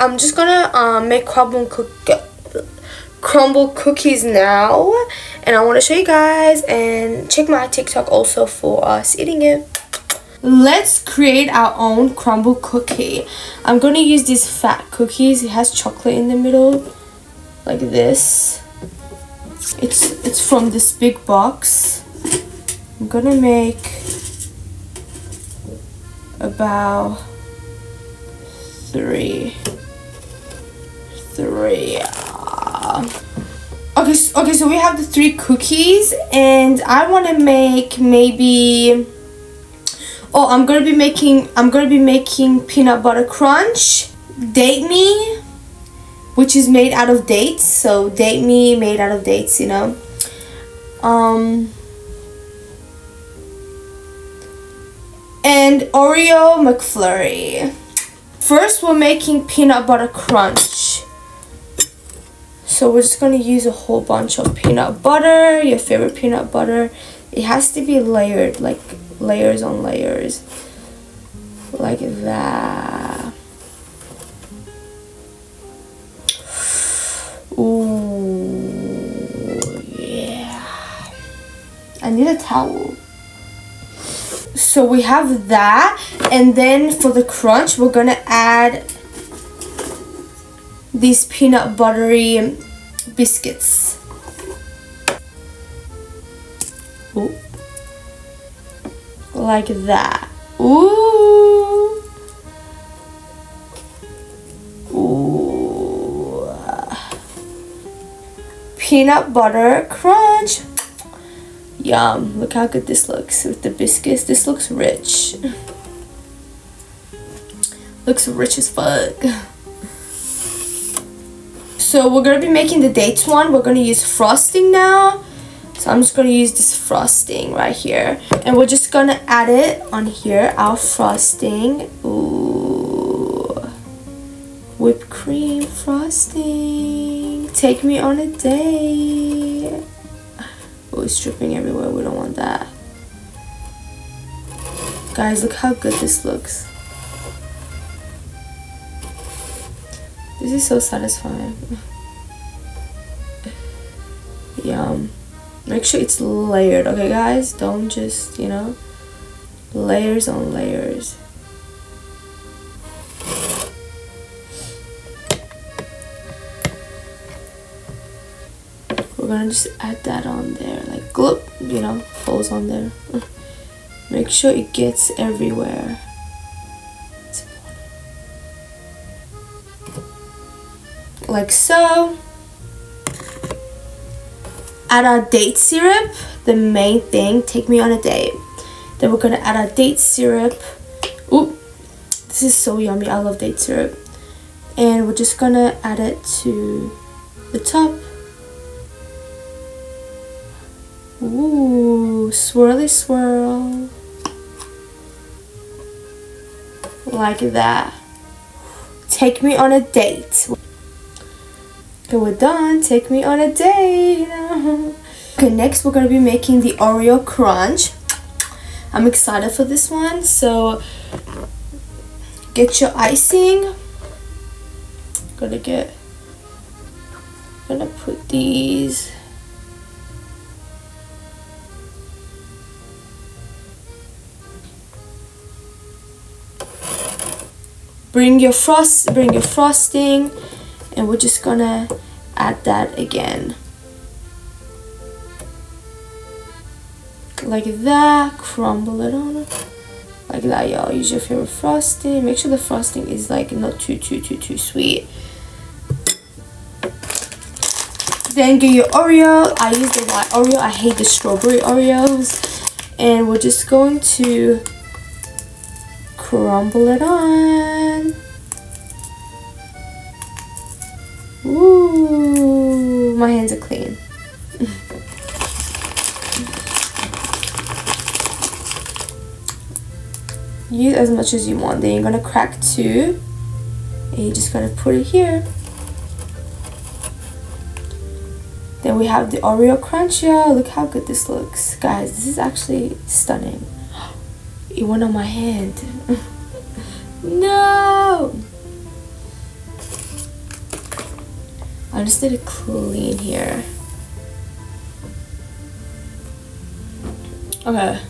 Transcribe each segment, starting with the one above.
I'm just gonna make crumble cookies now, and I want to show you guys, and check my TikTok also for us eating it. Let's create our own crumble cookie. I'm gonna use these fat cookies. It has chocolate in the middle, like this. It's from this big box. I'm gonna make about three. Okay, so we have the 3 cookies, and I want to make maybe, I'm gonna be making peanut butter crunch, date me, which is made out of dates. So date me made out of dates, you know. And Oreo McFlurry. First, we're making peanut butter crunch. So we're just gonna use a whole bunch of peanut butter, your favorite peanut butter. It has to be layered, like layers on layers, like that. Ooh, yeah. I need a towel. So we have that, and then for the crunch, we're gonna add these peanut buttery biscuits. Ooh. Like that. Ooh. Ooh. Peanut butter crunch. Yum. Look how good this looks with the biscuits. This looks rich. Looks rich as fuck. So we're going to be making the dates one. We're going to use frosting now. So I'm just going to use this frosting right here. And we're just going to add it on here. Our frosting. Ooh. Whipped cream frosting. Take me on a date. Oh, it's dripping everywhere. We don't want that. Guys, look how good this looks. This is so satisfying. Yum. Make sure it's layered, okay guys? Don't just, you know, layers on layers. We're gonna just add that on there, like gloop, you know, falls on there. Make sure it gets everywhere. Like so. Add our date syrup, the main thing. Take me on a date. Then we're gonna add our date syrup. Ooh, this is so yummy. I love date syrup. And we're just gonna add it to the top. Ooh, swirly swirl. Like that. Take me on a date. Okay, we're done. Take me on a date. Okay, next we're going to be making the Oreo crunch. I'm excited for this one. So get your icing. Gonna put these. Bring your frosting. And we're just gonna add that again. Like that. Crumble it on. Like that, y'all. Use your favorite frosting. Make sure the frosting is like not too sweet. Then get your Oreo. I use the white Oreo. I hate the strawberry Oreos. And we're just going to crumble it on. Ooh, my hands are clean. Use as much as you want. Then you're gonna crack 2, and you're just gonna put it here. Then we have the Oreo crunch, y'all. Look how good this looks, guys. This is actually stunning. It went on my hand. No. I just need to clean here. Okay.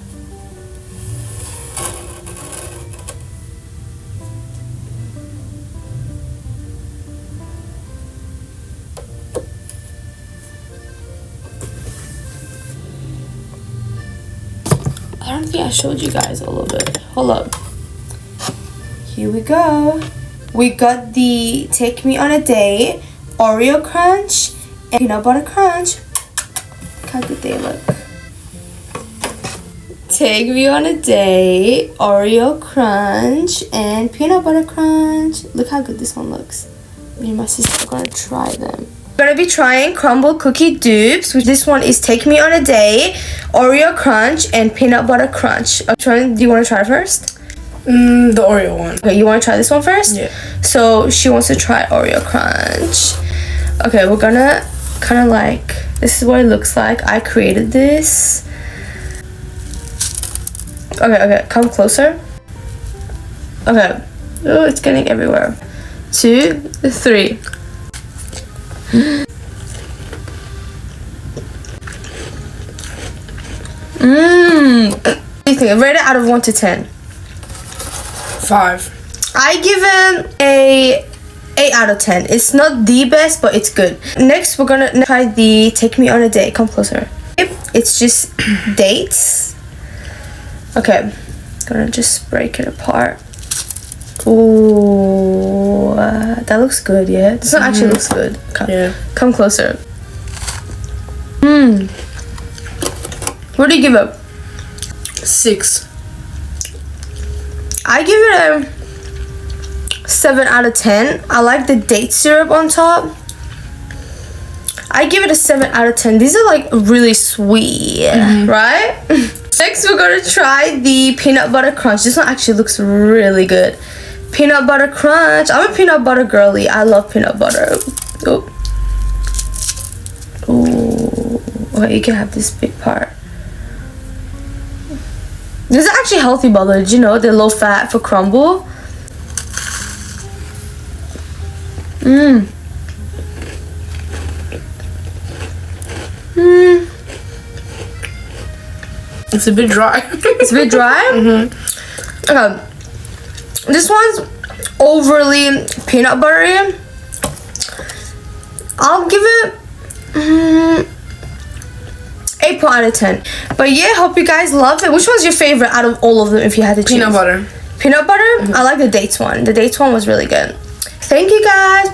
I don't think I showed you guys a little bit. Hold up. Here we go. We got the Take Me on a Date Oreo Crunch and Peanut Butter Crunch. Look how good they look. Take Me on a Date Oreo Crunch and Peanut Butter Crunch. Look how good this one looks. Me and my sister are gonna try them. We're gonna be trying Crumble cookie dupes. This one is Take Me on a Date Oreo Crunch and Peanut Butter Crunch. Do you want to try first? The Oreo one. Okay, you want to try this one first? Yeah. So she wants to try Oreo Crunch. Okay, we're gonna kind of like, this is what it looks like. I created this. Okay, come closer. Okay. Oh, it's getting everywhere. 2, 3. Rate it out of 1 to 10. 5. I give it a 8 out of 10. It's not the best, but it's good. Next, we're gonna try the Take Me on a Date. Come closer. It's just dates. Okay, gonna just break it apart. Ooh, that looks good. Yeah, this one actually looks good. Come closer. What do you give it? 6. I give it a 7 out of 10. I like the date syrup on top. I give it a 7 out of 10. These are like really sweet, right? Next, we're gonna try the Peanut Butter Crunch. This one actually looks really good. Peanut Butter Crunch. I'm a peanut butter girly. I love peanut butter. Oh. Ooh. Okay, you can have this big part. This is actually healthy butter. Did you know they're low fat for Crumble? It's a bit dry. It's a bit dry? Okay. This one's overly peanut buttery. I'll give it 8 out of 10. But yeah, hope you guys love it. Which one's your favorite out of all of them if you had to choose? Peanut butter. Peanut butter? I like the dates one. The dates one was really good. Thank you guys.